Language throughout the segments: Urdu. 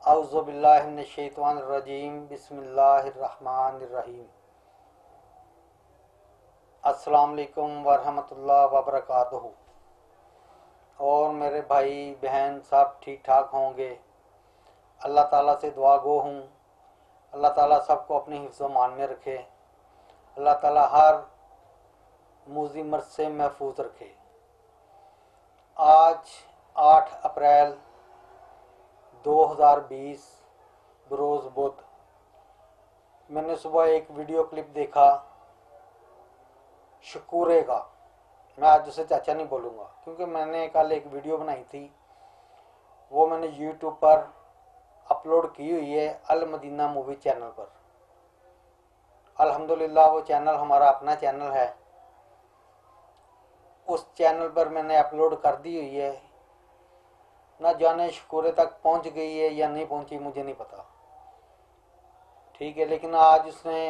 اعوذ باللہ من الشیطان الرجیم بسم اللہ الرحمن الرحیم۔ السلام علیکم ورحمۃ اللہ وبرکاتہ۔ اور میرے بھائی بہن سب ٹھیک ٹھاک ہوں گے؟ اللہ تعالیٰ سے دعا گو ہوں اللہ تعالیٰ سب کو اپنی حفظ و امان میں رکھے، اللہ تعالیٰ ہر موذی مرض سے محفوظ رکھے۔ آج 8 اپریل 2020 بروز بدھ، میں نے صبح ایک ویڈیو کلپ دیکھا شکورے کا۔ میں آج اسے چاچا نہیں بولوں گا کیونکہ میں نے کل ایک ویڈیو بنائی تھی، وہ میں نے یوٹیوب پر اپلوڈ کی ہوئی ہے المدینہ مووی چینل پر۔ الحمدللہ وہ چینل ہمارا اپنا چینل ہے، اس چینل پر میں نے اپلوڈ کر دی ہوئی ہے۔ نہ جانے شکورے تک پہنچ گئی ہے یا نہیں پہنچی، مجھے نہیں پتا، ٹھیک ہے، لیکن آج اس نے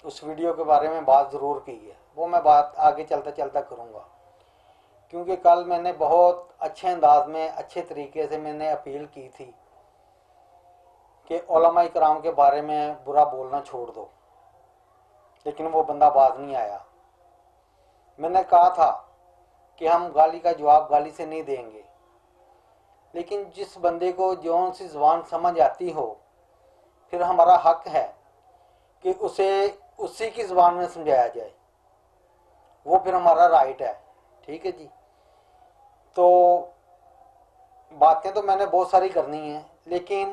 اس ویڈیو کے بارے میں بات ضرور کی ہے، وہ میں بات آگے چلتا چلتا کروں گا، کیونکہ کل میں نے بہت اچھے انداز میں اچھے طریقے سے میں نے اپیل کی تھی کہ علماء کرام کے بارے میں برا بولنا چھوڑ دو، لیکن وہ بندہ باز نہیں آیا۔ میں نے کہا تھا کہ ہم گالی کا جواب گالی سے نہیں دیں گے، لیکن جس بندے کو جون سی زبان سمجھ آتی ہو، پھر ہمارا حق ہے کہ اسے اسی کی زبان میں سمجھایا جائے، وہ پھر ہمارا رائٹ ہے، ٹھیک ہے جی۔ تو باتیں تو میں نے بہت ساری کرنی ہیں، لیکن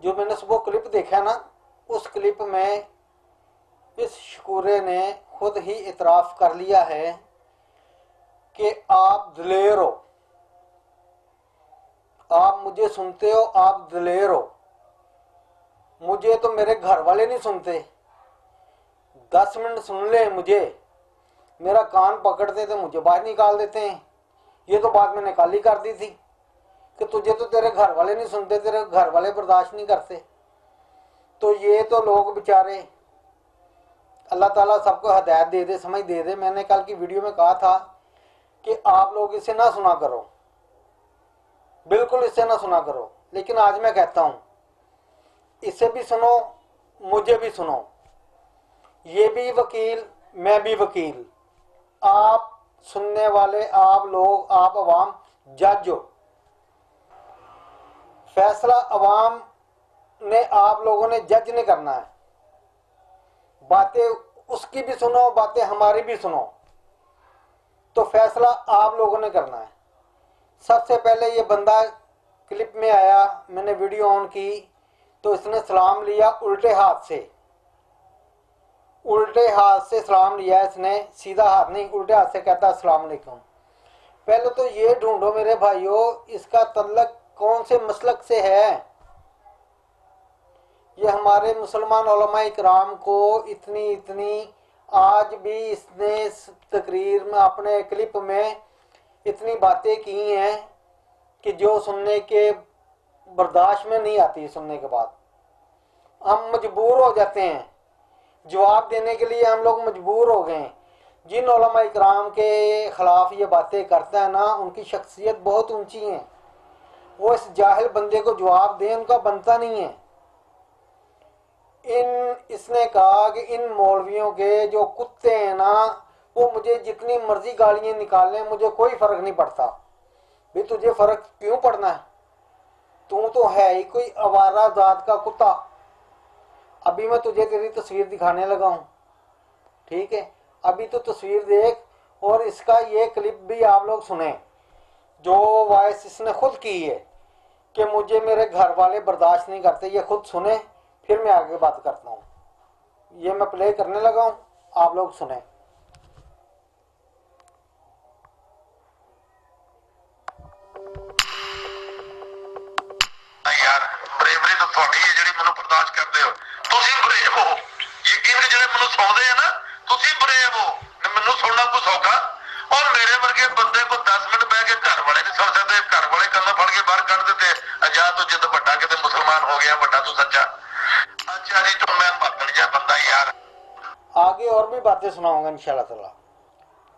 جو میں نے صبح کلپ دیکھا ہے نا، اس کلپ میں اس شکورے نے خود ہی اعتراف کر لیا ہے کہ آپ دلیر ہو، آپ مجھے سنتے ہو، آپ دلیر ہو، مجھے تو میرے گھر والے نہیں سنتے، 10 منٹ سن لیں مجھے، میرا کان پکڑتے تو مجھے باہر نکال دیتے ہیں۔ یہ تو بات میں نے کل ہی کر دی تھی کہ تجھے تو تیرے گھر والے نہیں سنتے، تیرے گھر والے برداشت نہیں کرتے۔ تو یہ تو لوگ بیچارے، اللہ تعالیٰ سب کو ہدایت دے دے، سمجھ دے دے۔ میں نے کل کی ویڈیو میں کہا تھا کہ آپ لوگ اسے نہ سنا کرو، بالکل اسے نہ سنا کرو، لیکن آج میں کہتا ہوں اسے بھی سنو، مجھے بھی سنو، یہ بھی وکیل میں بھی وکیل، آپ سننے والے، آپ لوگ، آپ عوام جج ہو، فیصلہ عوام نے، آپ لوگوں نے جج نہیں کرنا ہے۔ باتیں اس کی بھی سنو، باتیں ہماری بھی سنو، تو فیصلہ آپ لوگوں نے کرنا ہے۔ سب سے پہلے یہ بندہ کلپ میں آیا، میں نے ویڈیو آن کی تو اس نے سلام لیا الٹے ہاتھ سے، الٹے ہاتھ سے سلام لیا اس نے، سیدھا ہاتھ نہیں، الٹے ہاتھ سے کہتا السلام علیکم۔ پہلے تو یہ ڈھونڈو میرے بھائیوں، اس کا تعلق کون سے مسلک سے ہے۔ یہ ہمارے مسلمان علماء کرام کو اتنی آج بھی اس نے تقریر میں، اپنے کلپ میں اتنی باتیں کی ہیں کہ جو سننے کے برداشت میں نہیں آتی، سننے کے بعد ہم مجبور ہو جاتے ہیں، جواب دینے کے لیے ہم لوگ مجبور ہو گئے ہیں۔ جن علماء کرام کے خلاف یہ باتیں کرتا ہے نا، ان کی شخصیت بہت اونچی ہیں، وہ اس جاہل بندے کو جواب دیں، ان کا بنتا نہیں ہے۔ اس نے کہا کہ ان مولویوں کے جو کتے ہیں نا، وہ مجھے جتنی مرضی گالیاں نکالیں، مجھے کوئی فرق نہیں پڑتا۔ بھی تجھے فرق کیوں پڑنا ہے، تو ہے ہی کوئی آوارہ ذات کا کتا۔ ابھی میں تجھے تیری تصویر دکھانے لگا ہوں، ٹھیک ہے، ابھی تو تصویر دیکھ، اور اس کا یہ کلپ بھی آپ لوگ سنیں جو وائس اس نے خود کی ہے کہ مجھے میرے گھر والے برداشت نہیں کرتے، یہ خود سنیں، پھر میں آگے بات کرتا ہوں۔ یہ میں پلے کرنے لگا ہوں، آپ لوگ سنیں۔ یار بریوری تو تھوڑی ہے جڑی منو برداشت کرتے ہو، تسی بریو ہو، یقین جڑے منو سوندے ہیں نا، تسی بریو ہو، منو سننا کو سوکھا، اور میرے ورگے بندے کو 10 منٹ بہ کے گھر والے نہیں سن سکتے، گھر والے کلمہ پڑھ کے باہر کر دیتے، اجا تو جد بڑا کتے مسلمان ہو گیا، بڑا تو سچا۔ اچھا جی، تو میں بھاگن جا بندہ یار۔ آگے اور بھی باتیں سناؤں گا انشاءاللہ تعالیٰ۔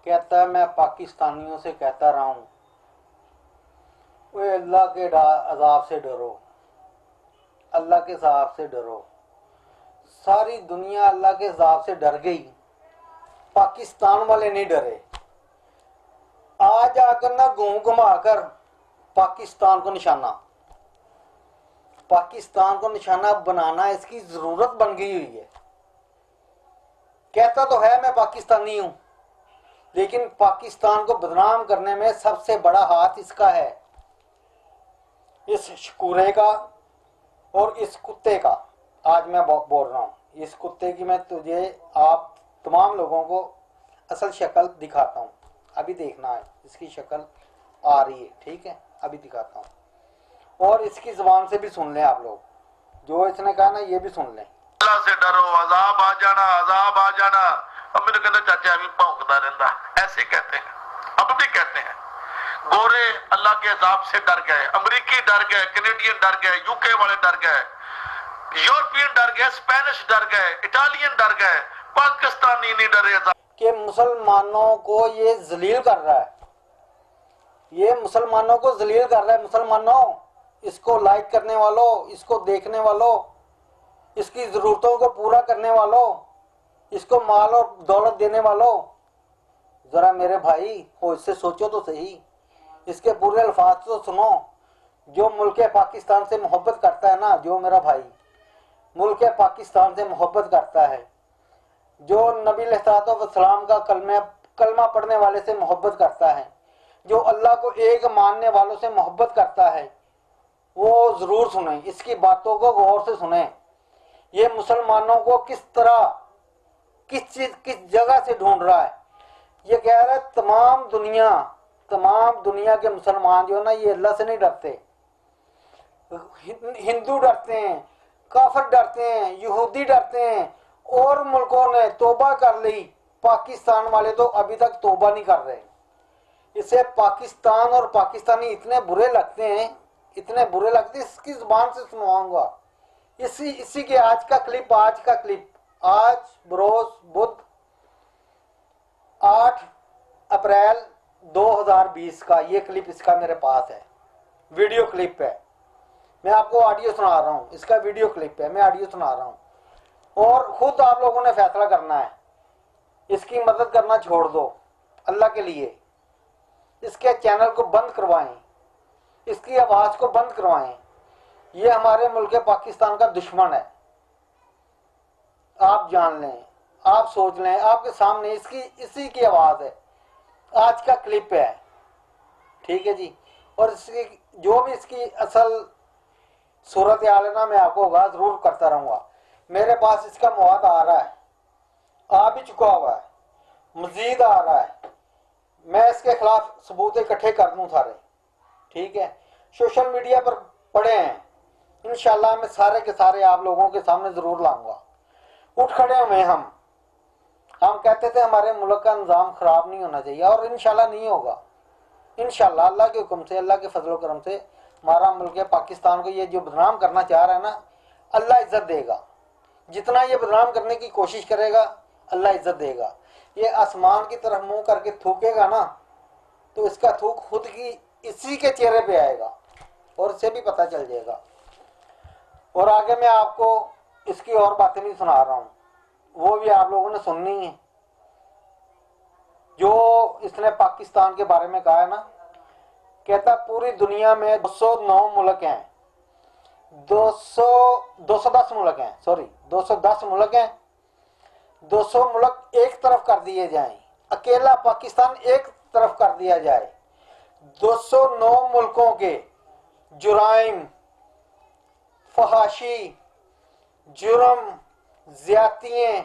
کہتا ہے میں پاکستانیوں سے کہتا رہا ہوں، وہ اللہ کے عذاب سے ڈرو، اللہ کے عذاب سے ڈرو. ساری دنیا اللہ کے عذاب سے ڈر گئی, پاکستان والے نہیں ڈرے. آج آ کر نہ گھما کر پاکستان کو نشانہ بنانا اس کی ضرورت بن گئی ہوئی ہے. کہتا تو ہے میں پاکستانی ہوں, لیکن پاکستان کو بدنام کرنے میں سب سے بڑا ہاتھ اس کا ہے, اس شکورے کا اور اس کتے کا. آج میں بول رہا ہوں, اس کتے کی میں تجھے آپ تمام لوگوں کو اصل شکل دکھاتا ہوں. ابھی دیکھنا ہے, اس کی شکل آ رہی ہے, ٹھیک ہے, ابھی دکھاتا ہوں. اور اس کی زبان سے بھی سن لیں آپ لوگ, جو اس نے کہا نا یہ بھی سن لیں. اللہ سے ڈرو, عذاب آ جانا, عذاب آ جانا. اب میرے کہتے چاچا ابھی بھونکتا رہتا, ایسے کہتے ہیں, اب بھی کہتے ہیں. گورے اللہ کے عذاب سے ڈر گئے, امریکی ڈر گئے, کینیڈین ڈر گئے, یو کے والے ڈر گئے, یورپین ڈر گئے, اسپینش ڈر گئے, اٹالین ڈر گئے, پاکستانی نہیں ڈرے. کہ مسلمانوں کو یہ ذلیل کر رہا ہے, یہ مسلمانوں کو ذلیل کر رہا ہے. مسلمانوں, اس کو لائک کرنے والوں, اس کو دیکھنے والوں, اس کی ضرورتوں کو پورا کرنے والوں, اس کو مال اور دولت دینے والوں, ذرا میرے بھائی ہو اس سے سوچو تو صحیح, اس کے پورے الفاظ تو سنو. جو ملک پاکستان سے محبت کرتا ہے نا, جو میرا بھائی ملک پاکستان سے محبت کرتا ہے, جو نبی علیہ السلام کا کلمہ پڑھنے والے سے محبت کرتا ہے, جو اللہ کو ایک ماننے والوں سے محبت کرتا ہے, وہ ضرور سنیں, اس کی باتوں کو غور سے سنیں. یہ مسلمانوں کو کس طرح کس جگہ سے ڈھونڈ رہا ہے. یہ کہہ رہا ہے تمام دنیا کے مسلمان جو ہے نا, یہ اللہ سے نہیں ڈرتے. ہندو ڈرتے ہیں, کافر ڈرتے ہیں, یہودی ڈرتے ہیں, اور ملکوں نے توبہ کر لی. پاکستان والے تو ابھی تک توبہ نہیں کر رہے. اسے پاکستان اور پاکستانی اتنے برے لگتے ہیں, اس کی زبان سے سنواؤں گا. اسی کے آج کا کلپ, آج بروز بدھ 8 اپریل 2020 کا یہ کلپ اس کا میرے پاس ہے, ویڈیو کلپ ہے. میں آپ کو آڈیو سنا رہا ہوں, اس کا ویڈیو کلپ ہے, میں آڈیو سنا رہا ہوں. اور خود آپ لوگوں نے فیصلہ کرنا ہے, اس کی مدد کرنا چھوڑ دو اللہ کے لیے. اس کے چینل کو بند کروائیں, اس کی آواز کو بند کروائیں. یہ ہمارے ملک پاکستان کا دشمن ہے. آپ جان لیں, آپ سوچ لیں, آپ کے سامنے اسی کی آواز ہے, آج کا کلپ ہے, ٹھیک ہے جی. اور جو بھی اس کی اصل صورتحال ہے نا, میں آپ کو آگاہ ضرور کرتا رہوں گا. میرے پاس اس کا مواد آ رہا ہے, آ بھی چکا ہوا ہے, مزید آ رہا ہے. میں اس کے خلاف ثبوت اکٹھے کر دوں سارے, ٹھیک ہے. سوشل میڈیا پر پڑے ہیں, انشاءاللہ میں سارے کے سارے آپ لوگوں کے سامنے ضرور لاؤں گا. اٹھ کھڑے ہوئے ہم کہتے تھے ہمارے ملک کا نظام خراب نہیں ہونا چاہیے, اور انشاءاللہ نہیں ہوگا. انشاءاللہ اللہ کے حکم سے, اللہ کے فضل و کرم سے ہمارا ملک پاکستان کو یہ جو بدنام کرنا چاہ رہا ہے نا, اللہ عزت دے گا. جتنا یہ بدنام کرنے کی کوشش کرے گا, اللہ عزت دے گا. یہ آسمان کی طرف منہ کر کے تھوکے گا نا, تو اس کا تھوک خود کی اسی کے چہرے پہ آئے گا, اور اسے بھی پتہ چل جائے گا. اور آگے میں آپ کو اس کی اور باتیں بھی سنا رہا ہوں, وہ بھی آپ لوگوں نے سننی ہے. جو اس نے پاکستان کے بارے میں کہا ہے نا, کہتا پوری دنیا میں 209 ملک ہیں, 210 ملک ہیں, 210 ملک ہیں. 200 ملک ایک طرف کر دیے جائیں, اکیلا پاکستان ایک طرف کر دیا جائے. 209 ملکوں کے جرائم, فحاشی, جرم, زیادتیاں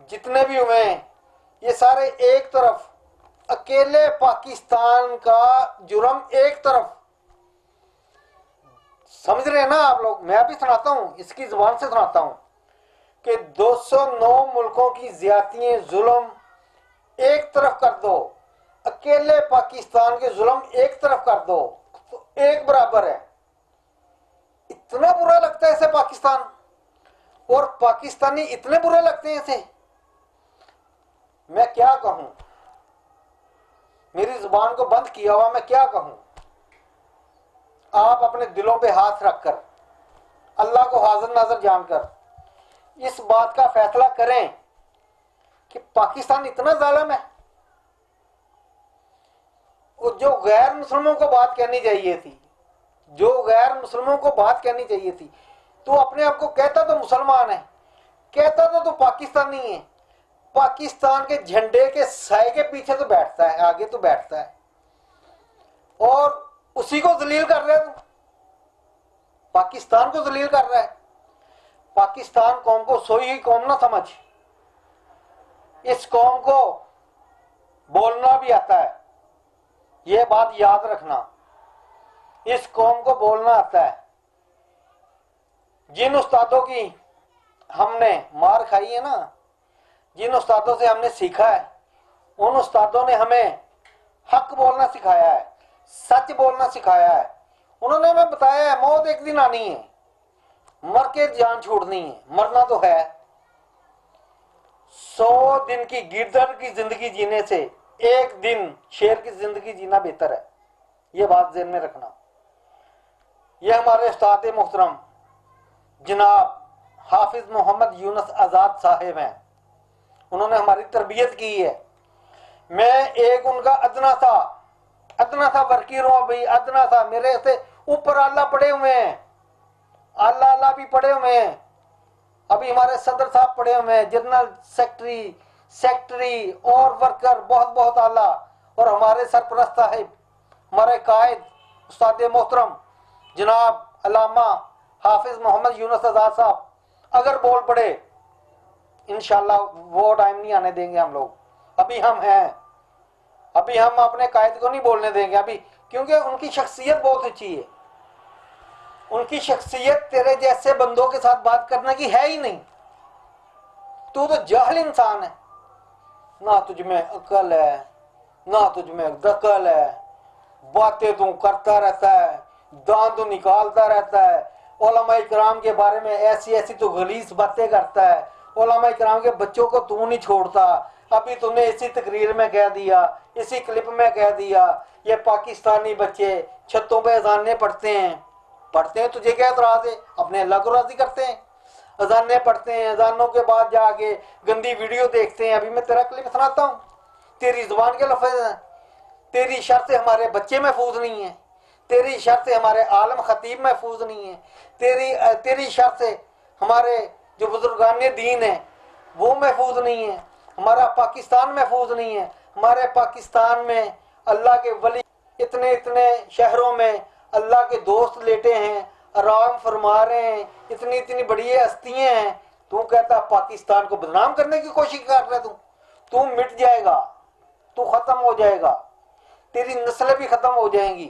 جتنے بھی ہوئے ہیں, یہ سارے ایک طرف. اکیلے پاکستان کا جرم ایک طرف. سمجھ رہے ہیں نا آپ لوگ؟ میں بھی سناتا ہوں, اس کی زبان سے سناتا ہوں کہ 209 ملکوں کی زیادتیاں, ظلم ایک طرف کر دو, اکیلے پاکستان کے ظلم ایک طرف کر دو, تو ایک برابر ہے. اتنا برا لگتا ہے اسے پاکستان, اور پاکستانی اتنے برے لگتے ہیں اسے. میں کیا کہوں, میری زبان کو بند کیا ہوا, میں کیا کہوں. آپ اپنے دلوں پہ ہاتھ رکھ کر اللہ کو حاضر ناظر جان کر اس بات کا فیصلہ کریں کہ پاکستان اتنا ظالم ہے. جو غیر مسلموں کو بات کہنی چاہیے تھی، جو غیر مسلموں کو بات کہنی چاہیے تھی، تو اپنے آپ کو کہتا تو مسلمان ہے، کہتا تو پاکستانی ہے، پاکستان کے جھنڈے کے سائے کے پیچھے تو بیٹھتا ہے، آگے تو بیٹھتا ہے، اور اسی کو ذلیل کر رہا ہے. تو پاکستان کو ذلیل کر رہا ہے. پاکستان قوم کو سوئی ہوئی قوم نہ سمجھ. اس قوم کو بولنا بھی آتا ہے، یہ بات یاد رکھنا. اس قوم کو بولنا آتا ہے. جن استادوں کی ہم نے مار کھائی ہے نا، جن استادوں سے ہم نے سیکھا ہے، ان استادوں نے ہمیں حق بولنا سکھایا ہے، سچ بولنا سکھایا ہے. انہوں نے ہمیں بتایا ہے موت ایک دن آنی ہے، مر کے جان چھوڑنی ہے، مرنا تو ہے. 100 دن کی گردر کی زندگی جینے سے ایک دن شیر کی زندگی جینا بہتر ہے. یہ بات ذہن میں رکھنا. یہ ہمارے استاد محترم جناب حافظ محمد یونس آزاد صاحب ہیں. انہوں نے ہماری تربیت کی ہے. میں ایک ان کا ادنا سا ورکر ہوں. ابھی ادنا سا، میرے سے اوپر اللہ پڑے ہوئے ہیں، اللہ بھی پڑے ہوئے ہیں. ابھی ہمارے صدر صاحب پڑے ہوئے ہیں، جنرل سیکٹری اور ورکر بہت اعلیٰ، اور ہمارے سرپرست صاحب، ہمارے قائد استاد محترم جناب علامہ حافظ محمد یونس آزاد صاحب اگر بول پڑے، انشاءاللہ وہ ٹائم نہیں آنے دیں گے ہم لوگ. ابھی ہم ہیں، ابھی ہم اپنے قائد کو نہیں بولنے دیں گے ابھی، کیونکہ ان کی شخصیت بہت اچھی ہے. ان کی شخصیت تیرے جیسے بندوں کے ساتھ بات کرنے کی ہے ہی نہیں. تو جاہل انسان ہے، نہ تجھ میں عقل ہے، نہ تجھ میں دقل ہے، باتیں تو کرتا رہتا ہے، دان تو نکالتا رہتا ہے، علماء کرام کے بارے میں ایسی تو غلیظ باتیں کرتا ہے، علماء کرام کے بچوں کو تو نہیں چھوڑتا. ابھی تم نے اسی تقریر میں کہہ دیا، اسی کلپ میں کہہ دیا، یہ پاکستانی بچے چھتوں پہ اذانیں پڑھتے ہیں. تجھے کیا اعتراض ہے؟ اپنے اللہ کو راضی کرتے ہیں، اذانیں پڑھتے ہیں، اذانوں کے بعد جا کے گندی ویڈیو دیکھتے ہیں. ابھی میں تیرا کلپ سناتا ہوں، تیری زبان کے لفظ ہیں. تیری شرط سے ہمارے بچے محفوظ نہیں ہیں، تیری شرط سے ہمارے عالم خطیب محفوظ نہیں ہیں، تیری شرط سے ہمارے جو بزرگان دین ہیں وہ محفوظ نہیں ہیں، ہمارا پاکستان محفوظ نہیں ہے. ہمارے پاکستان میں اللہ کے ولی اتنے شہروں میں اللہ کے دوست لیٹے ہیں، آرام فرما رہے ہیں، اتنی بڑی ہستیاں ہیں. تو کہتا پاکستان کو بدنام کرنے کی کوشش کر رہا. تو مٹ جائے گا، تو ختم ہو جائے گا، تیری نسلیں بھی ختم ہو جائیں گی،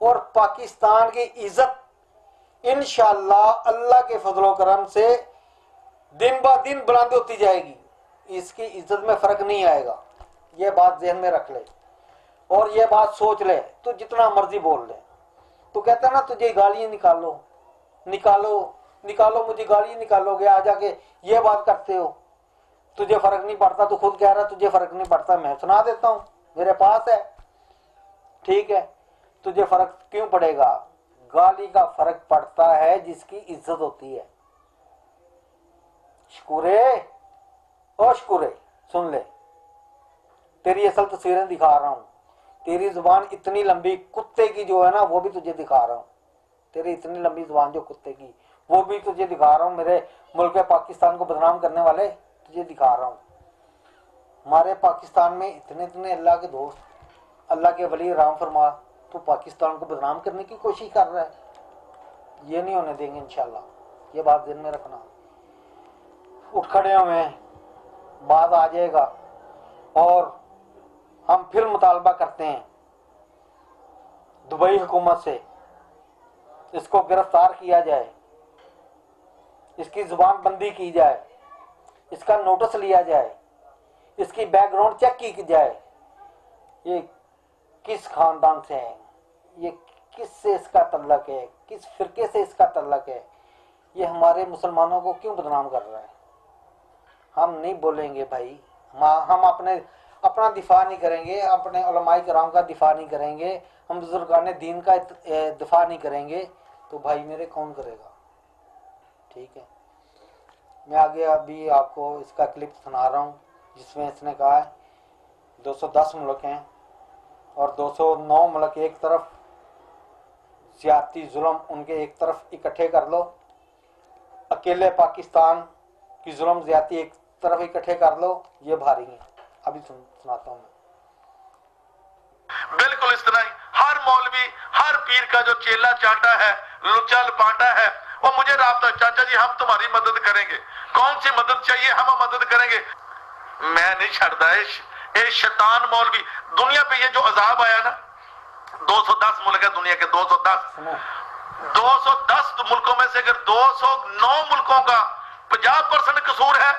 اور پاکستان کی عزت انشاءاللہ اللہ کے فضل و کرم سے دن با دن بلند ہوتی جائے گی. اس کی عزت میں فرق نہیں آئے گا. یہ بات ذہن میں رکھ لے اور یہ بات سوچ لے. تو جتنا مرضی بول لے. تو کہتا نا تجھے گالیاں نکالو مجھے گالیاں نکالو گے، آ جا کے یہ بات کرتے ہو، تجھے فرق نہیں پڑتا. تو خود کہہ رہا تجھے فرق نہیں پڑتا، میں سنا دیتا ہوں، میرے پاس ہے. ٹھیک ہے، تجھے فرق کیوں پڑے گا؟ گالی کا فرق پڑتا ہے جس کی عزت ہوتی ہے. شکورے سن لے، تیری اصل تصویریں دکھا رہا ہوں. تیری زبان اتنی لمبی کتے کی جو ہے نا وہ بھی تجھے دکھا رہا ہوں. تیری اتنی لمبی زبان جو کتے کی وہ بھی تجھے دکھا رہا ہوں. میرے ملک پاکستان کو بدنام کرنے والے تجھے دکھا رہا ہوں. ہمارے پاکستان میں اتنے اللہ کے دوست، اللہ کے ولی رام فرما، تو پاکستان کو بدنام کرنے کی کوشش کر رہا ہے. یہ نہیں ہونے دیں گے انشاءاللہ. یہ بات ذہن میں رکھنا. اٹھ کھڑے ہوئے ہیں، بعد آ جائے گا، اور ہم پھر مطالبہ کرتے ہیں دبئی حکومت سے اس کو گرفتار کیا جائے، اس کی زبان بندی کی جائے، اس کا نوٹس لیا جائے، اس کی بیک گراؤنڈ چیک کی جائے. یہ کس خاندان سے ہے، یہ کس سے اس کا تعلق ہے، کس فرقے سے اس کا تعلق ہے، یہ ہمارے مسلمانوں کو کیوں بدنام کر رہا ہے. ہم نہیں بولیں گے بھائی. ہم اپنا دفاع نہیں کریں گے، اپنے علماء کرام کا دفاع نہیں کریں گے، ہم بزرگان دین کا دفاع نہیں کریں گے. تو بھائی میرے کون کرے گا؟ ٹھیک ہے، میں آگے ابھی آپ کو اس کا کلپ سنا رہا ہوں جس میں اس نے کہا ہے 210 ملک ہیں اور 209 ملک ایک طرف، زیادتی ظلم ان کے ایک طرف اکٹھے کر لو، اکیلے پاکستان کی ظلم زیادتی ایک طرف اکٹھے کر لو، یہ بھاری ہیں۔ ابھی سناتا ہوں میں۔ بالکل اس طرح ہی ہر مولوی ہر پیر کا جو چیلا چاٹا ہے، لچا لپاٹا ہے، وہ مجھے رابطہ، چاچا جی ہم تمہاری مدد کریں گے، کون سی مدد چاہیے ہم مدد کریں گے۔ میں نہیں چھڑتا اے شیطان مولوی، دنیا پہ یہ جو عذاب آیا نا، 210 ملک ہے دنیا کے، 210 ملکوں میں سے اگر 209 ملکوں کا 50% قصور ہے،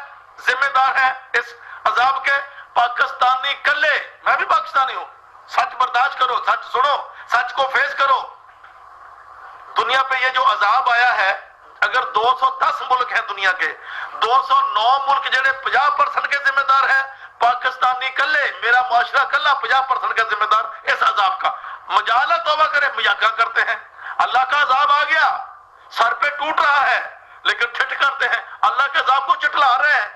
ذمہ دار ہے اس عذاب کے پاکستانی کلے۔ میں بھی پاکستانی ہوں، سچ برداشت کرو، سچ سنو، سچ کو فیس کرو۔ دنیا پہ یہ جو عذاب آیا ہے، اگر 210 ملک ہیں دنیا کے، 209 ملک جڑے 50% کے ذمہ دار ہیں، پاکستانی کلے، میرا معاشرہ کلا 50% کا ذمہ دار اس عذاب کا۔ مجالہ توبہ کرے، مجاقہ کرتے ہیں، اللہ کا عذاب آ گیا، سر پہ ٹوٹ رہا ہے، لیکن ٹھٹ کرتے ہیں، اللہ کے عذاب کو چٹلا رہے ہیں۔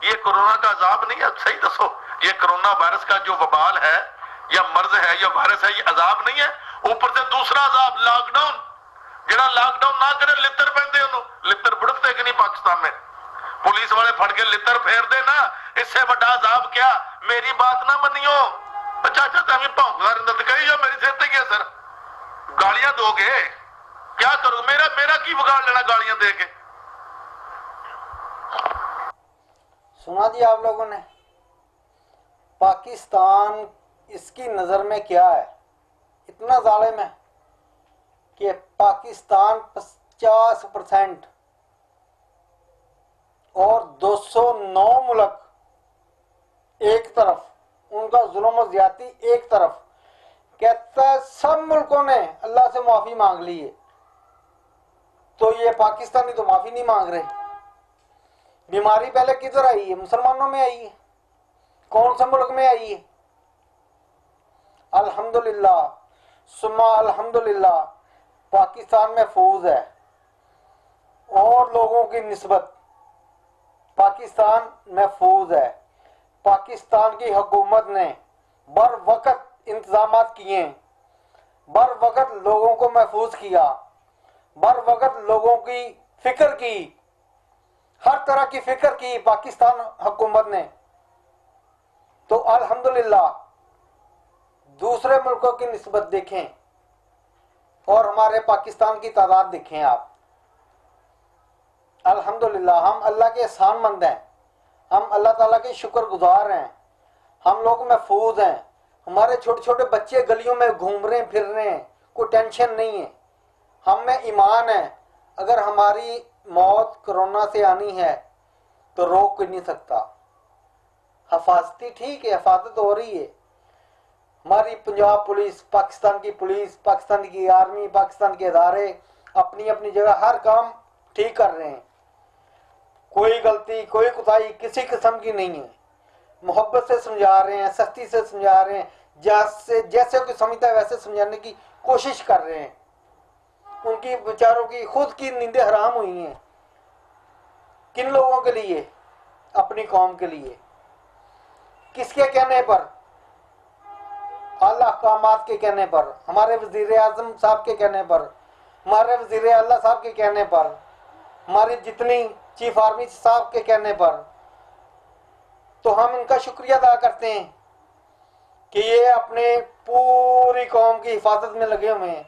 یہ کرونا کا عذاب نہیں ہے، صحیح دسو، یہ کرونا وائرس کا جو وبال ہے یا مرض ہے یا وائرس ہے، یہ عذاب نہیں ہے؟ اوپر سے دوسرا عذاب لاک ڈاؤن، جڑا لاک ڈاؤن نہ کرے لتر پہنتے انہوں، لتر بڑھتے کہ نہیں پاکستان میں؟ پولیس والے پھڑ کے لتر پھیر دے نا، اس سے بڑا عذاب کیا؟ میری بات نہ منیو، چاچا تمہیں پونکتا رہتا کہی جا میری صحت کی ہے سر، گالیاں دو گے کیا کرو؟ میرا کی بگاڑ لینا گالیاں دے کے؟ سنا جی آپ لوگوں نے، پاکستان اس کی نظر میں کیا ہے؟ اتنا ظالم ہے کہ پاکستان 50% اور 209 ملک ایک طرف، ان کا ظلم و زیادتی ایک طرف، کہتا ہے سب ملکوں نے اللہ سے معافی مانگ لی ہے، تو یہ پاکستانی تو معافی نہیں مانگ رہے۔ بیماری پہلے کدھر آئی ہے؟ مسلمانوں میں آئی ہے، کون سے ملک میں آئی ہے؟ الحمدللہ ثم الحمدللہ پاکستان محفوظ ہے، اور لوگوں کی نسبت پاکستان محفوظ ہے۔ پاکستان کی حکومت نے بر وقت انتظامات کیے، بر وقت لوگوں کو محفوظ کیا، بر وقت لوگوں کی فکر کی، ہر طرح کی فکر کی پاکستان حکومت نے۔ تو الحمدللہ دوسرے ملکوں کی نسبت دیکھیں اور ہمارے پاکستان کی تعداد دیکھیں آپ، الحمدللہ ہم اللہ کے احسان مند ہیں، ہم اللہ تعالیٰ کے شکر گزار ہیں، ہم لوگ محفوظ ہیں، ہمارے چھوٹے چھوٹے بچے گلیوں میں گھوم رہے ہیں، پھر رہے ہیں، کوئی ٹینشن نہیں ہے، ہم میں ایمان ہے۔ اگر ہماری موت کرونا سے آنی ہے تو روک کوئی نہیں سکتا۔ حفاظتی ٹھیک ہے، حفاظت ہو رہی ہے، ہماری پنجاب پولیس، پولیس، پاکستان کی آرمی، پاکستان کے ادارے اپنی اپنی جگہ ہر کام ٹھیک کر رہے ہیں، کوئی غلطی کوئی کوتاہی کسی قسم کی نہیں ہے، محبت سے سمجھا رہے ہیں، سختی سے سمجھا رہے ہیں، جیسے کوئی سمجھتا ہے ویسے سمجھانے کی کوشش کر رہے ہیں۔ ان کی بیچاروں کی خود کی نیندیں حرام ہوئی ہیں، کن لوگوں کے لیے؟ اپنی قوم کے لیے۔ کس کے کہنے پر؟ اعلی احکامات کے کہنے پر، ہمارے وزیر اعظم صاحب کے کہنے پر، ہمارے وزیر اعلیٰ صاحب کے کہنے پر، ہماری جتنی چیف آرمی صاحب کے کہنے پر۔ تو ہم ان کا شکریہ ادا کرتے ہیں کہ یہ اپنے پوری قوم کی حفاظت میں لگے ہوئے ہیں،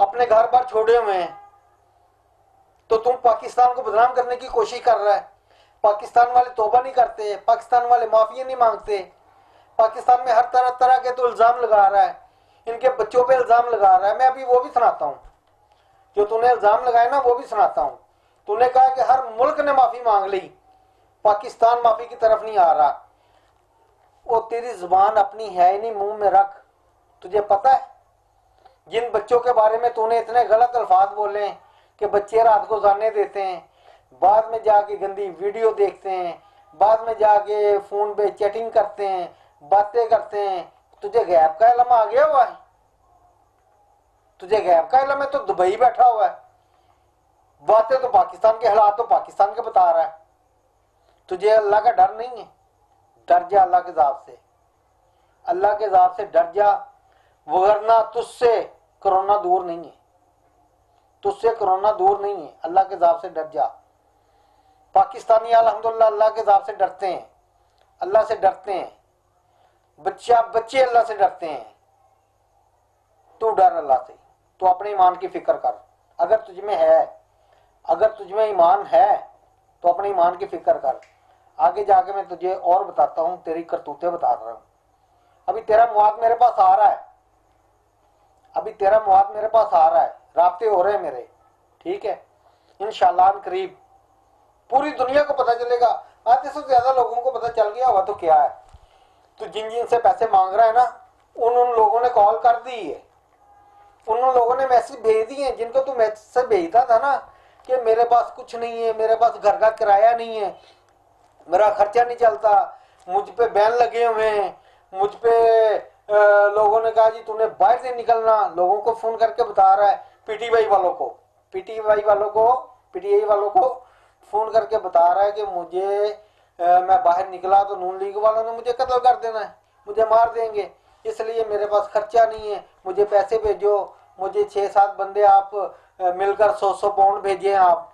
اپنے گھر پر چھوڑے ہوئے ہیں۔ تو تم پاکستان کو بدنام کرنے کی کوشش کر رہا ہے۔ پاکستان والے توبہ نہیں کرتے، پاکستان والے معافی نہیں مانگتے، پاکستان میں ہر طرح کے تو الزام لگا رہا ہے، ان کے بچوں پہ الزام لگا رہا ہے۔ میں ابھی وہ بھی سناتا ہوں جو تو نے الزام لگائے نا، وہ بھی سناتا ہوں۔ تو نے کہا کہ ہر ملک نے معافی مانگ لی، پاکستان معافی کی طرف نہیں آ رہا۔ وہ تیری زبان اپنی ہے ہی نہیں، منہ میں رکھ۔ تجھے پتہ ہے جن بچوں کے بارے میں تو نے اتنے غلط الفاظ بولے ہیں کہ بچے رات کو گانے دیتے ہیں، بعد میں جا کے گندی ویڈیو دیکھتے ہیں، بعد میں جا کے فون پہ چیٹنگ کرتے ہیں، باتیں کرتے ہیں، تجھے غیب کا علم آ گیا ہوا ہے؟ تجھے غیب کا علم ہے تو دبئی بیٹھا ہوا ہے، باتیں تو پاکستان کے حالات تو پاکستان کے بتا رہا ہے. تجھے اللہ کا ڈر نہیں ہے؟ ڈر جا اللہ کے عذاب سے، اللہ کے عذاب سے ڈر جا، وگرنہ تجھ سے کرونا دور نہیں ہے، تجھ سے کرونا دور نہیں ہے. اللہ کے عذاب سے ڈر جا. پاکستانی الحمدللہ اللہ کے عذاب سے ڈرتے ہیں، اللہ سے ڈرتے ہیں، بچے اللہ سے ڈرتے ہیں. تو ڈر اللہ سے، تو اپنے ایمان کی فکر کر. اگر تجھ میں ہے، اگر تجھ میں ایمان ہے تو اپنے ایمان کی فکر کر. آگے جا کے میں تجھے اور بتاتا ہوں، تیری کرتوتیں بتا رہا ہوں. ابھی تیرا مواد میرے پاس آ رہا ہے، ابھی تیرا مواد میرے پاس آ رہا ہے، رابطے ہو رہے ہیں میرے، ٹھیک ہے. انشاءاللہ قریب پوری دنیا کو پتہ چلے گا. آدھے سے زیادہ لوگوں کو پتہ چل گیا ہوا تو کیا ہے. تو جن سے پیسے مانگ رہا ہے نا، ان لوگوں نے کال کر دی ہے، ان لوگوں نے میسج بھیج دیے ہیں. جن کو تو میسج بھیجتا تھا نا کہ میرے پاس کچھ نہیں ہے، میرے پاس گھر کا کرایہ نہیں ہے، میرا خرچہ نہیں چلتا، مجھ پہ بین لگے ہوئے ہیں، مجھ پہ لوگوں نے کہا جی تو نے باہر سے نکلنا. لوگوں کو فون کر کے بتا رہا ہے، پی ٹی آئی والوں کو فون کر کے بتا رہا ہے کہ مجھے میں باہر نکلا تو نون لیگ والوں نے مجھے قتل کر دینا ہے، مجھے مار دیں گے، اس لیے میرے پاس خرچہ نہیں ہے، مجھے پیسے بھیجو. مجھے 6-7 بندے آپ مل کر 100 پاؤنڈ بھیجیں. آپ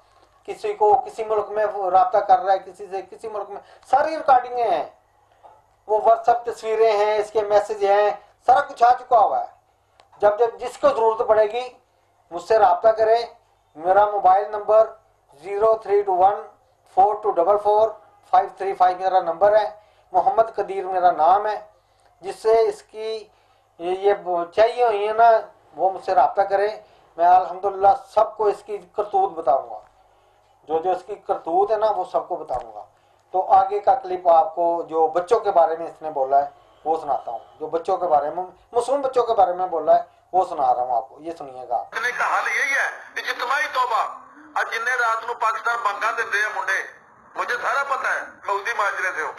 کسی کو کسی ملک میں رابطہ کر رہا ہے، کسی سے کسی ملک میں، ساری ریکارڈنگیں ہیں، وہ واٹس ایپ تصویریں ہیں، اس کے میسج ہیں، سارا کچھ آ چکا ہوا ہے. جب جس کو ضرورت پڑے گی مجھ سے رابطہ کرے. میرا موبائل نمبر 032142444535 میرا نمبر ہے. محمد قدیر میرا نام ہے. جس سے اس کی یہ چاہیے ہوئی ہے نا وہ مجھ سے رابطہ کرے. میں الحمدللہ سب کو اس کی کرتوت بتاؤں گا، جو اس کی کرتوت ہے نا وہ سب کو بتاؤں گا. تو آگے کا کلپ آپ کو جو بچوں کے بارے میں اس نے بولا ہے وہ سناتا ہوں. جو بچوں کے بارے میں، معصوم بچوں کے بارے میں بولا ہے وہ سنا رہا ہوں آپ کو. یہ سنیے گا. کا حل یہی ہے کہ اجتماعی توبہ. اج جن رات نو پاکستان بنگا دے منڈے، مجھے سارا پتا ہے، میں اسی معاشرے سے ہوں.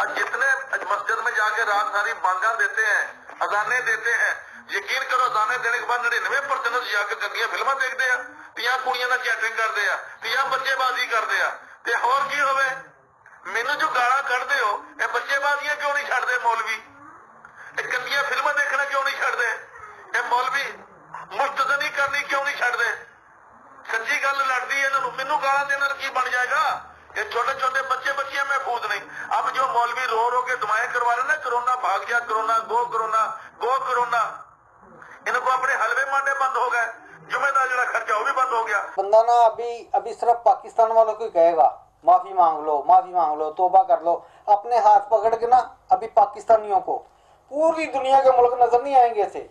اج جتنے مسجد میں جا کے رات ساری بانگا دیتے ہیں، اذانیں دیتے ہیں، یقین کرو اذانیں دینے کے بعد 99% جا کے گندیاں فلمیں دیکھتے ہیں، تیاں کڑیاں نال چیٹنگ کرتے ہیں، تیاں بچے بازی کرتے ہیں. تے ہور کی ہوے؟ مینوں جو گالاں کڈدے ہو، اے بچے بازیاں کیوں نہیں چھڈدے مولوی؟ اے گندیاں فلمیں دیکھنا کیوں نہیں چھڈدے؟ اے مولوی مستدنی کرنی کیوں نہیں چھڈدے؟ سچی گل لڑتی ہے انہوں. مینوں گالاں دینا کی بن جائے گا؟ یہ چھوٹے چھوٹے بچیاں محفوظ نہیں. اب جو مولوی رو کے دعائیں کروا رہے نا، کرونا بھاگ جا، کرونا گو، کرونا گو، کرونا، ان کو اپنے حلوے مانڈے بند ہو گئے، جمعے کا جڑا خرچہ وہ بھی بند ہو گیا. بندہ نا ابھی صرف پاکستان والوں کو ہی کہے گا معافی مانگ لو، معافی مانگ لو، توبہ کر لو. اپنے ہاتھ پکڑ کے نا ابھی پاکستانیوں کو پوری دنیا کے ملک نظر نہیں آئیں گے. اسے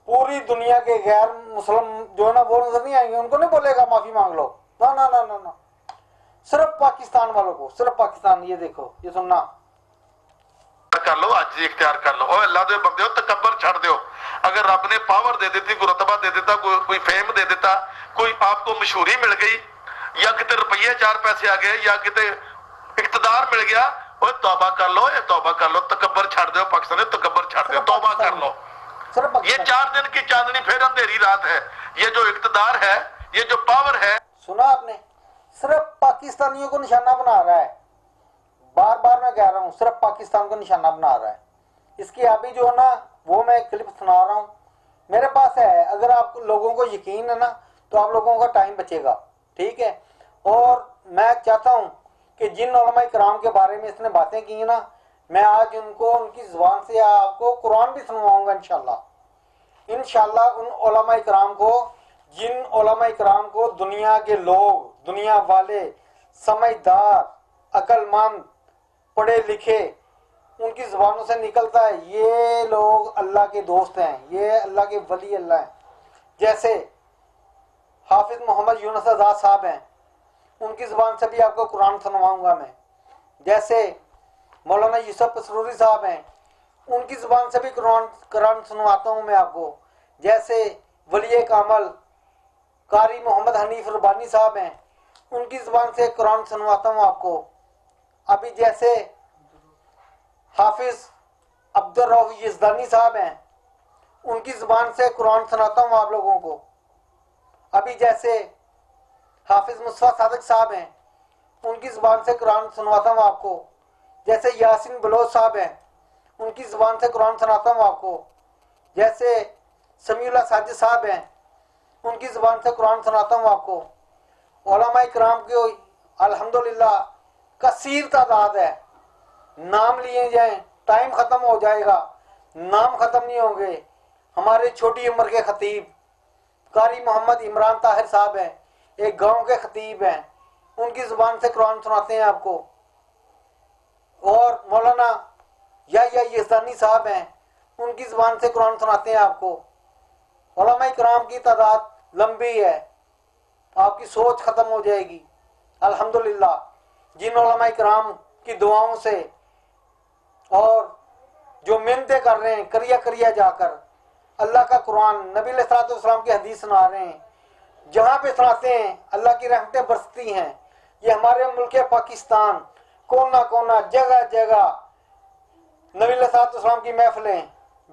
پوری دنیا کے غیر مسلم جو ہے نا وہ نظر نہیں آئیں گے. ان کو نہیں بولے گا معافی مانگ لو، نا نا نا نا نا، صرف پاکستان والوں کو، صرف پاکستان. یہ دیکھو، یہ سننا. کر لو، اج اختیار کر لو. او اللہ دے بندے ہو، تکبر چھڑ دیو. اگر رب نے پاور دے دیتی، کوئی رتبہ دے دیتا، کوئی فیم دے دیتا، کوئی آپ کو مشہوری مل گئی، یا کتے روپیے 4 پیسے آ گئے، یا کتے اقتدار مل گیا، اوے توبہ کر لو، یہ توبہ کر لو، تکبر چھڑ دیو. پاکستان تکبر چھڑ دیو، توبہ کر لو. یہ 4 دن کی چاندنی پھر اندھیری رات ہے. یہ جو اقتدار ہے، یہ جو پاور ہے، سنا آپ نے؟ صرف پاکستانیوں کو نشانہ بنا رہا ہے. بار بار میں کہہ رہا ہوں، صرف پاکستان کو نشانہ بنا رہا ہے. اس کی ابھی جو ہے نا وہ میں کلپ سنا رہا ہوں، میرے پاس ہے. اگر آپ لوگوں کو یقین ہے نا تو آپ لوگوں کا ٹائم بچے گا، ٹھیک ہے. اور میں چاہتا ہوں کہ جن علماء کرام کے بارے میں اس نے باتیں کی ہیں نا، میں آج ان کو ان کی زبان سے آپ کو قرآن بھی سنواؤں گا انشاءاللہ. انشاءاللہ ان علماء کرام کو، جن علماء کرام کو دنیا کے لوگ، دنیا والے، سمجھدار، عقل مند، پڑھے لکھے، ان کی زبانوں سے نکلتا ہے یہ لوگ اللہ کے دوست ہیں، یہ اللہ کے ولی اللہ ہیں. جیسے حافظ محمد یونس آزاد صاحب ہیں، ان کی زبان سے بھی آپ کو قرآن سنواؤں گا میں. جیسے مولانا یوسف پسروری صاحب ہیں، ان کی زبان سے بھی قرآن سنواتا ہوں میں آپ کو. جیسے ولی کامل قاری محمد حنیف ربانی صاحب ہیں، ان کی زبان سے قرآن سنواتا ہوں آپ کو. ابھی جیسے حافظ عبدالرؤف یزدانی صاحب ہیں، ان کی زبان سے قرآن سناتا ہوں آپ لوگوں کو. ابھی جیسے حافظ مصطفیٰ صادق صاحب ہیں، ان کی زبان سے قرآن سنواتا ہوں آپ کو. جیسے یاسین بلوچ صاحب ہیں، ان کی زبان سے قرآن سناتا ہوں آپ کو. جیسے سمیع اللہ ساجد صاحب ہیں، ان کی زبان سے قرآن سناتا ہوں آپ کو. علماء کرام کی الحمدللہ کثیر تعداد ہے. نام لیے جائیں ٹائم ختم ہو جائے گا، نام ختم نہیں ہوں گے. ہمارے چھوٹی عمر کے خطیب قاری محمد عمران طاہر صاحب ہیں، ایک گاؤں کے خطیب ہیں، ان کی زبان سے قرآن سناتے ہیں آپ کو. اور مولانا یحییٰ یزدانی صاحب ہیں، ان کی زبان سے قرآن سناتے ہیں آپ کو. علماء کرام کی تعداد لمبی ہے، آپ کی سوچ ختم ہو جائے گی. الحمدللہ جن علماء کرام کی دعاؤں سے اور جو محنتیں کر رہے ہیں کریا کریا جا کر اللہ کا قرآن، نبی علیہ الصلوۃ والسلام کی حدیث سنا رہے ہیں، جہاں پہ سناتے ہیں اللہ کی رحمتیں برستی ہیں. یہ ہمارے ملک پاکستان کونا کونا جگہ جگہ نبی علیہ الصلوۃ والسلام کی محفلیں،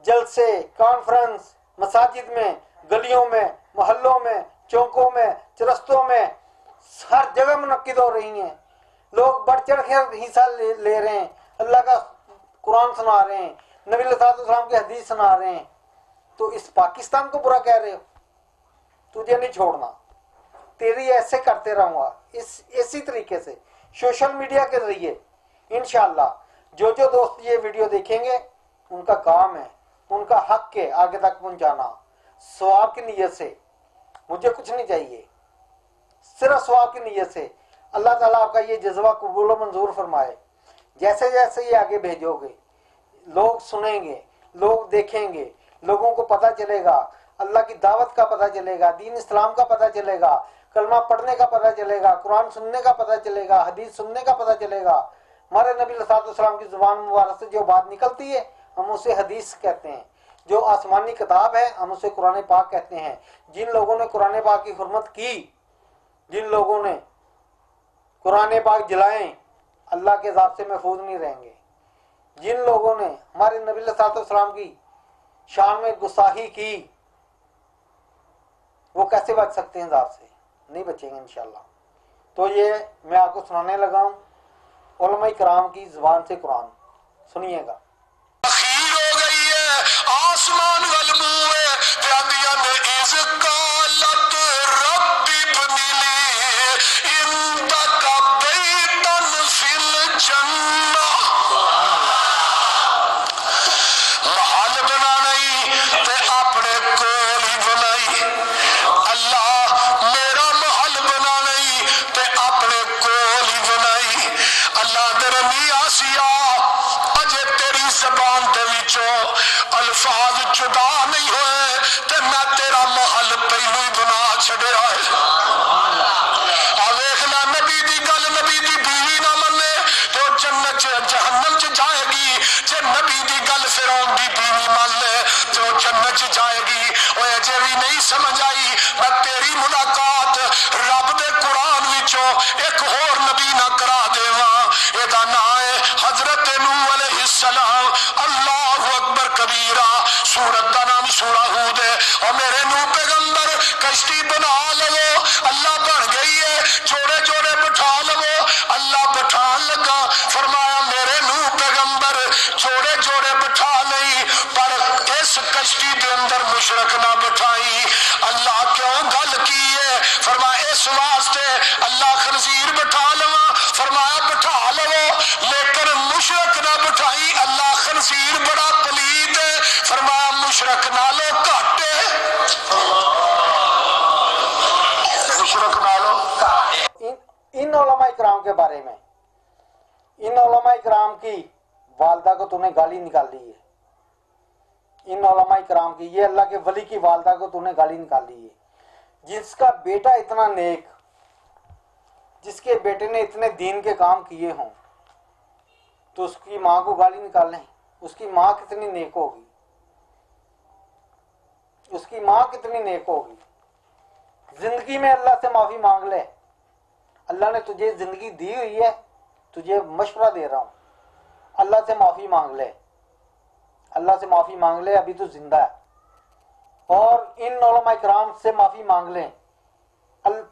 جلسے، کانفرنس، مساجد میں، گلیوں میں، محلوں میں، چوکوں میں، چرستوں میں، ہر جگہ منعقد ہو رہی ہیں. لوگ بڑھ چڑھ کے حصہ لے رہے ہیں، اللہ کا قرآن سنا رہے ہیں، نبی علیہ الصلوۃ والسلام کی حدیث سنا رہے ہیں. تو اس پاکستان کو برا کہہ رہے ہو؟ تجھے نہیں چھوڑنا، تیری ایسے کرتے رہوں گا اسی طریقے سے سوشل میڈیا کے ذریعے. انشاءاللہ جو دوست یہ ویڈیو دیکھیں گے ان کا کام ہے ان کا حق ہے آگے تک پہنچانا ثواب کی نیت سے. مجھے کچھ نہیں چاہیے، صرف ثواب کی نیت سے. اللہ تعالیٰ آپ کا یہ جذبہ قبول و منظور فرمائے. جیسے جیسے یہ آگے بھیجو گے لوگ سنیں گے، لوگ دیکھیں گے، لوگوں کو پتہ چلے گا، اللہ کی دعوت کا پتہ چلے گا، دین اسلام کا پتہ چلے گا، کلمہ پڑھنے کا پتہ چلے گا، قرآن سننے کا پتہ چلے گا، حدیث سننے کا پتہ چلے گا. ہمارے نبی علیہ الصلوۃ والسلام کی زبان مبارک سے جو بات نکلتی ہے ہم اسے حدیث کہتے ہیں. جو آسمانی کتاب ہے ہم اسے قرآن پاک کہتے ہیں. جن لوگوں نے قرآن پاک کی حرمت کی، جن لوگوں نے قرآن پاک جلائیں، اللہ کے عذاب سے محفوظ نہیں رہیں گے. جن لوگوں نے ہمارے نبی علیہ الصلوۃ والسلام کی شان میں گستاخی کی وہ کیسے بچ سکتے ہیں عذاب سے؟ نہیں بچیں گے انشاءاللہ. تو یہ میں آپ کو سنانے لگا ہوں علماء کرام کی زبان سے قرآن. سنیے گا. اخیر ہو گئی ہے آسمان والموئے پیادیاں نے از قالت ربی بنیلی اندک بیتن فی الجنہ. محل بنائی تے اپنے کول ہی بنائی. اللہ میرا محل بنائی تے اپنے کول ہی بنائی. اللہ در میاں سیا اجے تیری زبان دے وچوں الفاظ جدا نہیں ہوئے تے میں تیرا محل پہلو ہی بنا چھڑیا ہے. آ ویکھ لا نبی دی گل نبی دی بیوی نہ منے تو جنت جہنم چ جائے گی. جے نبی دی گل فرعون دی بیوی مان لے تو جنت چ جائے گی. اوے اجے بھی نہیں سمجھ آئی میں تیری ملاقات رب دے قرآن وچوں ایک ہور نبی نہ کرا دیواں. اے دا نام ہے حضرت نوح علیہ السلام. اللہ اکبر کبیرہ. سورت دا نام سورہ ہود ہے. اور میرے نوح پیغمبر کشتی بنا لو، اللہ بن گئی ہے. جوڑے جوڑے بٹھا لو، اللہ بٹھان لگا. فرمایا میرے نوح پیغمبر جوڑے جوڑے بٹھا نہیں پر اس کشتی دے اندر مشرک نہ بٹھائی. اللہ کیوں گل کی ہے؟ فرمایا اس واسطے اللہ خنزیر بٹھا لوا. فرمایا بٹھا لو لیکن مشرک نہ بٹھائی. اللہ خنزیر بڑا پلید ہے. فرمایا مشرک نالو گھٹ ہے. مشرک نالو ان علماء کرام کے بارے میں، ان علماء کرام کی والدہ کو تو نے گالی نکال دی ہے. ان علماء کرام کی، یہ اللہ کے ولی کی والدہ کو تو نے گالی نکال دی ہے. جس کا بیٹا اتنا نیک، جس کے بیٹے نے اتنے دین کے کام کیے ہوں تو اس کی ماں کو گالی نکالیں. اس کی ماں کتنی نیک ہوگی، اس کی ماں کتنی نیک ہوگی. زندگی میں اللہ سے معافی مانگ لے. اللہ نے تجھے زندگی دی ہوئی ہے، تجھے مشورہ دے رہا ہوں، اللہ سے معافی مانگ لے. اللہ سے معافی مانگ لے، ابھی تو زندہ ہے. اور ان علماء کرام سے معافی مانگ لیں.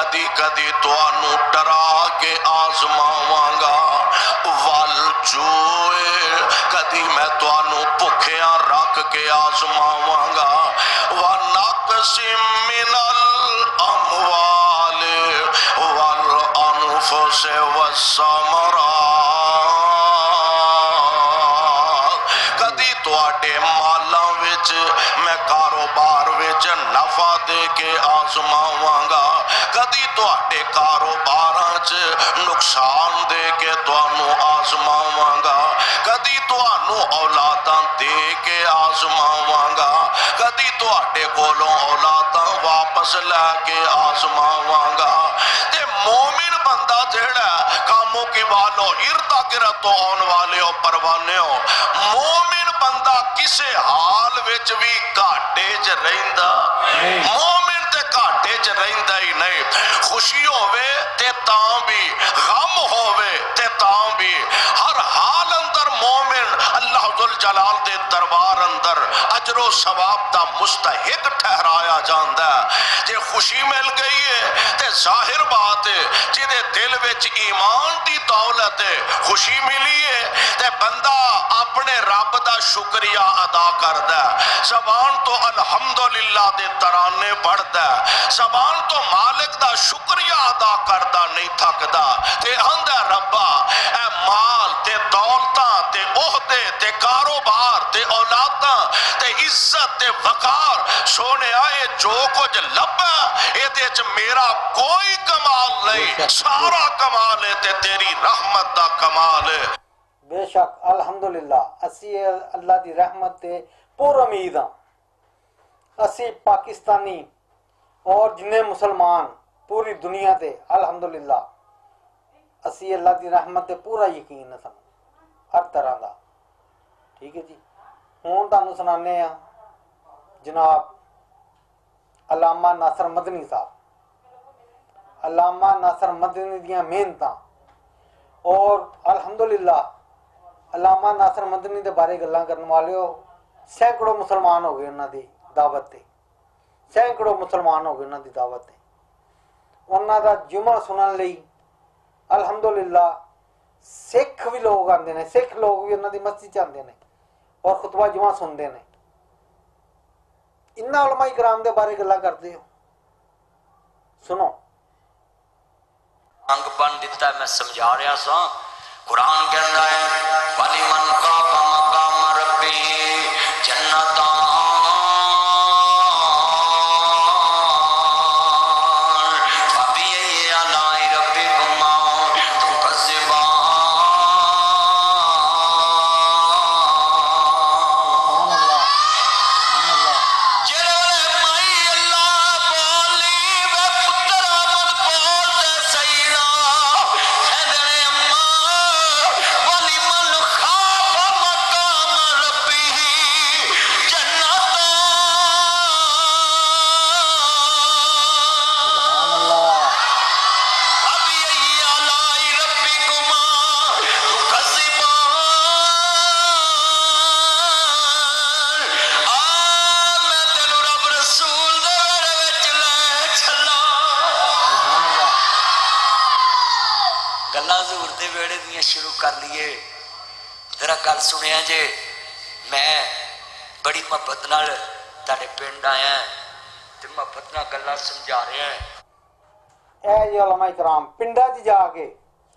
کدی کدی تانوں ڈرا کے آزماواں ول جوئے کدی میں تانوں بھکھیاں رکھ کے آزماواں گا ونقص من الاموال والانفس والثمرات کدی تواڈے مالاں وچ میں کاروبار وچ نفع دے کے آزماواں گا کدی تواڈے کاروباراں چ نقصان دے کے تانوں آزماواں گا کدی تانوں اولاداں دے کے آزماواں گا کدی تواڈے کولوں اولاداں واپس لے کے آزماواں گا تے مومن بندہ جیڑا کاموں کی والو اردا گرد تو آن والے ہو پروانے ہو مومن بندہ کسے حال وچ بھی گھاٹے چ رہندا مومن تے گھاٹے چ رہندا ہی نہیں خوشی ہووے تے تاں بھی غم ہووے تے تاں بھی ہر حال اندر مومن اللہ ذل جلال دے دربار اندر اجر و ثواب دا مستحق ٹھہرایا جاندا ہے جے خوشی مل گئی ہے تے ظاہر بات ہے جدے دل وچ ایمان دی دولت ہے خوشی ملی ہے تے بندہ اپنے رب دا شکریہ ادا کردا ہے زبان تو الحمدللہ دے ترانے پڑھدا ہے زبان تو مالک دا شکریہ ادا کردا نہیں تھکدا تے آندا ربا اے مال تے دولتاں تے عہدے تے کاروبار تے اولاداں تے عزت تے وقار سونے آئے جو کچھ لبا اے دے چ میرا کوئی کمال نہیں سارا کمال ہے تے تیری رحمت دا کمال ہے بے شک الحمدللہ اسی اللہ دی رحمت تے پور امید ہاں اسی پاکستانی اور جنہیں مسلمان پوری دنیا تے الحمدللہ اسی اللہ دی رحمت تے پورا یقین ہے سن ہر طرح دا ٹھیک ہے جی ہوں تانوں سنانے ہیں جناب علامہ ناصر مدنی صاحب علامہ ناصر مدنی دیاں محنتاں اور الحمدللہ علامہ ناصر مدنی دے بارے گلاں کرن والے ہو سینکڑوں مسلمان ہو گئے انہاں دی دعوت تے سینکڑوں مسلمان ہو گئے انہاں دی دعوت تے انہاں دا جمعہ سنن لئی الحمدللہ سکھ بھی لوگ آندے نے سکھ لوگ بھی انہاں دی مسجد آندے نے اور خطبہ جمعہ سنتے ہیں انہاں علماء کرام دے بارے گلاں کردے ہو سنو انگ بن دیتا ہے میں سمجھا رہا سا قرآن کہتا ہے وَلِمَنْ خَافَ مَقَامَ رَبِّهِ جَنَّتَانِ فَبِأَيِّ آلَاءِ رَبِّكُمَا تُكَذِّبَانِ شروع کر لیے ذرا گل سنیا جے میں بڑی محبت نال تہاڈے پنڈ آیا تے محبت نال گلاں سمجھا رہا ہے اے جی علماء کرام پنڈا چ جا کے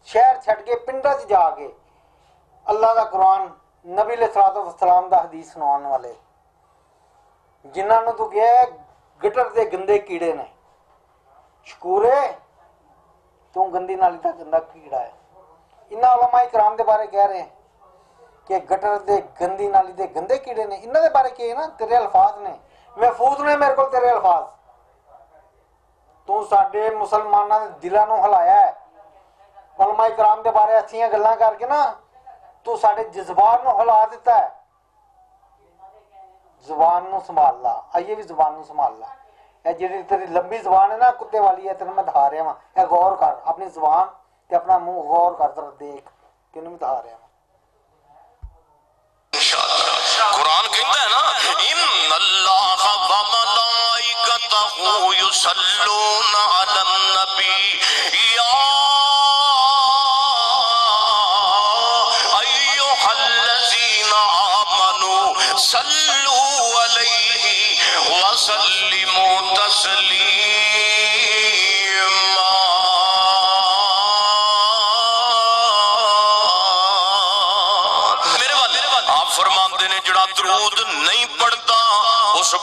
شہر چھڈ کے پنڈا چ جا کے اللہ دا قرآن نبی علیہ الصلوۃ والسلام دا حدیث سناون والے جنہاں نوں تو کہیا گٹر دے گندے کیڑے نے شکورے تو گندی نالی دا گندا کیڑا ہے انہاں علماء کرام دے بارے کہہ رہے ہیں کہ گٹر دے گندی نالی دے گندے کیڑے نے انہاں دے بارے کہ نا تیرے الفاظ نے محفوظ نے میرے کو تیرے الفاظ تو ساڈے مسلماناں دے دلاں نوں ہلایا ہے علماء کرام دے بارے اچھیاں گلاں کر کے نا تو ساڈے جذبات نوں ہلا دیتا ہے زبان نوں سنبھال لا آئیے بھی زبان نوں سنبھال لا اے جڑی تیری لمبی زبان ہے نا کتے والی ہے تینوں میں دکھا رہا ہاں اے غور کر اپنی زبان تے اپنا منہ غور کر ذرا دیکھ تینوں میں دکھا رہا ہاں قرآن کہتا ہے نا ان اللہ و ملائکتہ یصلون علی النبی درود نہیں پڑھتا اس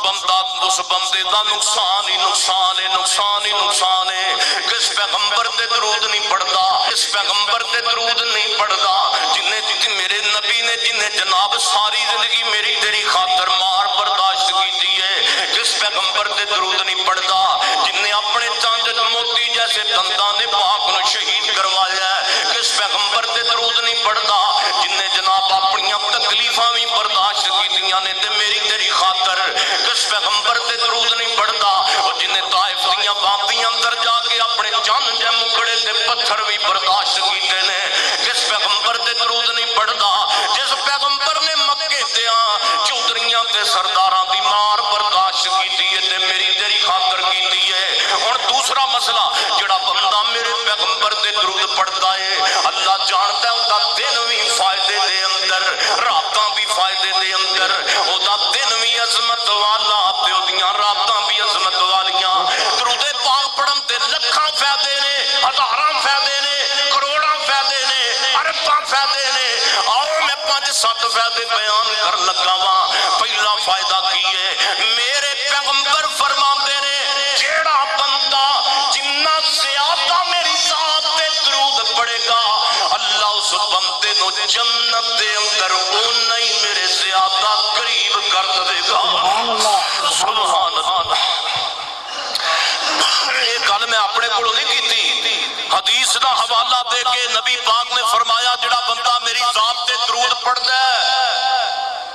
بندے دا نقصان ہی نقصان ہے، نقصان ہی نقصان ہے۔ کس پیغمبر تے درود نہیں پڑھتا، اس پیغمبر تے درود نہیں پڑھتا جنہیں میرے نبی نے، جنہیں جناب ساری زندگی میری تیری خاطر مار برداشت کی ہے۔ کس پیغمبر تے درود نہیں پڑھتا جنہیں اپنے چاند موتی جیسے دنداں نے پاک نو شہید کروایا ہے۔ کس پیغمبر تے درود نہیں پڑھتا جنہیں جناب اپنی تکلیفاں بھی برداشت کیتیاں نے تے میری تیری خاطر۔ کس پیغمبر تے درود نہیں پڑھتا اور جنہیں طائف دیاں وادیاں اندر جا کے اپنے جان جے مکڑے تے پتھر بھی برداشت کیتے نے۔ کس پیغمبر تے درود نہیں پڑھتا جس پیغمبر نے مکے دیاں چودھریاں تے سرداراں دی مار برداشت کیتی ہے تے میری تیری خاطر کیتی ہے۔ اور دوسرا مسئلہ جڑا بندہ میرے پیغمبر تے درود پڑھتا ہے اللہ جانتا ہے اُدا دن بھی فائدے دے اندر، راتاں بھی فائدے دے اندر، اُدا دن بھی عظمت والا تے اُدیاں راتاں بھی عظمت والیاں۔ درود پاک پڑھن تے لکھاں فائدے نے، ہزاراں فائدے نے، کروڑاں فائدے نے، ارباں فائدے نے۔ آؤ میں 5-7 فائدے بیان کر لگا وا۔ پہلا فائدہ کی ہے میرے پیغمبر فرماندے نے جیڑا بندہ جنہ زیادہ میری ذات تے درود پڑھے گا اللہ اس بندے نو جنت دے اندر اونا ہی میرے زیادہ قریب کر دے گا۔ سبحان اللہ۔ یہ گل میں اپنے کولوں نہیں کیتی، حدیث دا حوالہ دے کے نبی پاک نے فرمایا جڑا بندہ میری ذات تے درود پڑھدا ہے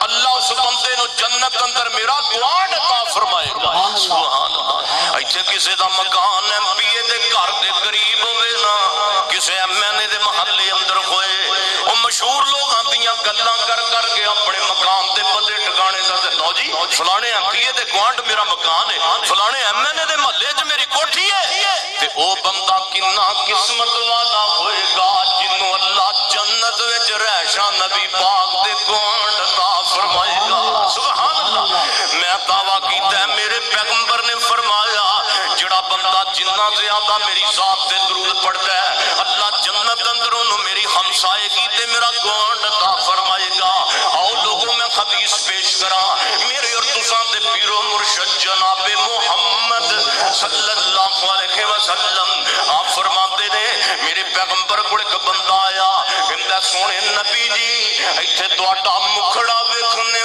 اللہ اس بندے نو جنت اندر میرا گوانڈ عطا فرمائے گا۔ سبحان اللہ۔ ایتھے کسے دا مکان ایم پی اے دے گھر دے قریب ہوئے نا، کسے ایم این اے دے محلے اندر ہوئے، وہ مشہور لوگ آندیاں گلاں کر کر کے اپنے مکان دے پتے ٹھکانے دا لو جی فلانے ایم پی اے دے گوانڈ میرا مکان ہے، فلانے ایم این اے دے محلے چ میری کوٹھی ہے۔ تے او بندہ کنا قسمت والا ہوئے گا جنوں اللہ جنت وچ رہشاں نبی پاک دے گوانڈ عطا فرمائے گا۔ سبحان اللہ۔ میں دعویٰ کیتا ہے میرے پیغمبر نے فرمایا جڑا بندہ جنہ زیادہ میری ذات تے درود پڑھتا ہے اللہ جنت اندر انہوں میری ہمسائیگی تے میرا گوانڈ عطا فرمائے گا۔ آؤ لوگوں میں حدیث پیش کراں میرے اور تساں دے پیر و مرشد جناب محمد صلی اللہ علیہ وسلم آپ فرماتے نے میرے پیغمبر کو ایک بندہ آیا کہندا سونے نبی جی ایتھے تہاڈا مکھڑا ویکھنے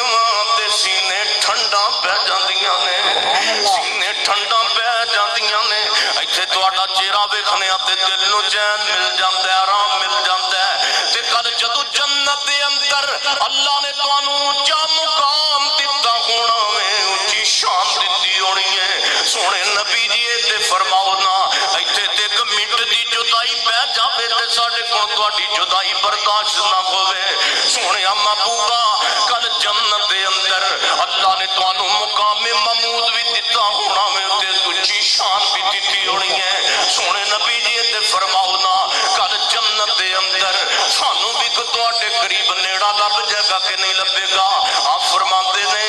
تے سینے ٹھنڈا پہ جاندیاں نے، سینے ٹھنڈا پہ جاندیاں نے، ایتھے تہاڈا چہرہ ویکھنے تے دل نو چین مل جاندا ہے، آرام مل جاندا ہے۔ تے کل جدوں جنت دے اندر اللہ نے تانوں اونچا مقام دتا ہونا وے، اونچی شان دتی ہونی ہے، سونے نبی جی تے فرماؤ نا ایتھے تے ایک منٹ دی جدائی پہ جاوے تے ساڈے کول تہاڈی جدائی برداشت نہ ہوے۔ سونے محبوبا کل جنت دے اندر اللہ نے تانوں مقام محمود بھی دتا ہونا وے تے اونچی شان بھی دتی ہونی ہے، سونے نبی جی تے فرماؤ نا کل جنت دے اندر سانوں بھی تہاڈے قریب نیڑا لب جائے گا کہ نہیں لبے گا۔ آپ فرماندے نے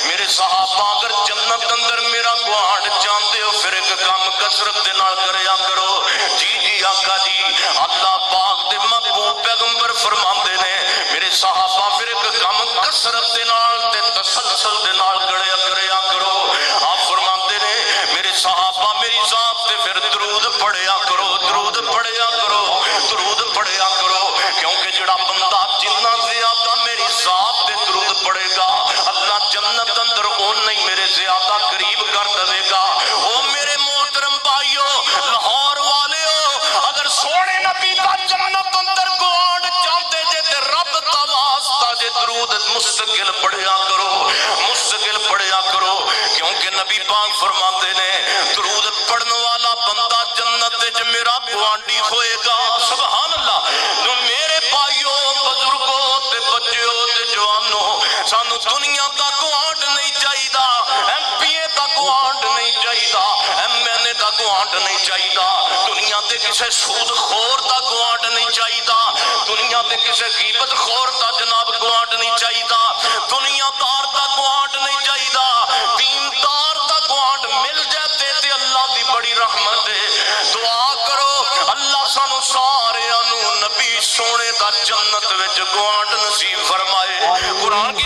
میرے صحابہ اگر جنت اندر میرا گوانڈ چاہتے ہو پھر ایک کام کثرت دے نال کریا کرو۔ جی جی آقا جی اللہ پاک دے محبوب پیغمبر فرماندے نے میرے صحابہ پھر ایک کام کثرت دے نال تے تسلسل دے نال کریا کرو۔ آپ فرماندے نے میرے صحابہ میری ذات تے پھر درود پڑھیا کرو، درود پڑھیا کرو، درود پڑھیا کرو، کیونکہ جڑا بندہ جنہ زیادہ میری ذات تے درود پڑھے گا اللہ جنت اندر اون نہیں میرے زیادہ قریب کر دے گا۔ او میرے محترم بھائیو لاہور والیو اگر سونے نبی دا جنت اندر گوانڈ چاہتے جے تے رب دا واسطہ جے درود مستقل پڑھیا کرو، مستقل پڑھیا کرو، کیونکہ نبی پاک فرماتے نے درود پڑھن والا بندہ جنت وچ میرا گوانڈی ہوئے گا۔ سبحان اللہ۔ جو میرے بھائیو بزرگوں تے بچیو تے جوانوں سانو دنیا دا گوانڈ نہیں چاہیدا، ایم پی اے دا گوانڈ نہیں چاہیدا، ایم این اے دا گوانڈ نہیں چاہیدا، دنیا تے کسے سود خور دا گوانڈ نہیں چاہیدا، دنیا تے کسے غیبت خور دا جناب گوانڈ نہیں چاہیدا، دنیا دار دا گوانڈ نہیں چاہیدا، دین دار دا گوانڈ مل جاتے تے اللہ دی بڑی رحمت ہے۔ دعا کرو اللہ سانو سارے انو نبی سونے دا جنت وچ گوانڈ نصیب فرمائے۔ قرآن کی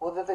ਉਹਦੇ ਤੇ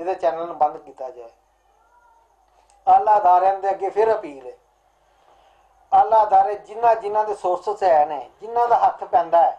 ਇਹਦੇ ਚੈਨਲ ਨੂੰ ਬੰਦ ਕੀਤਾ ਜਾਏ। ਆਲਾ ਅਦਾਰਿਆਂ ਦੇ ਅੱਗੇ ਫਿਰ ਅਪੀਲ ਹੈ, ਆਲਾ ਅਦਾਰੇ ਜਿਨ੍ਹਾਂ ਦੇ ਸੋਰਸਸ ਹੈ ਨੇ, ਜਿਨ੍ਹਾਂ ਦਾ ਹੱਥ ਪੈਂਦਾ ਹੈ,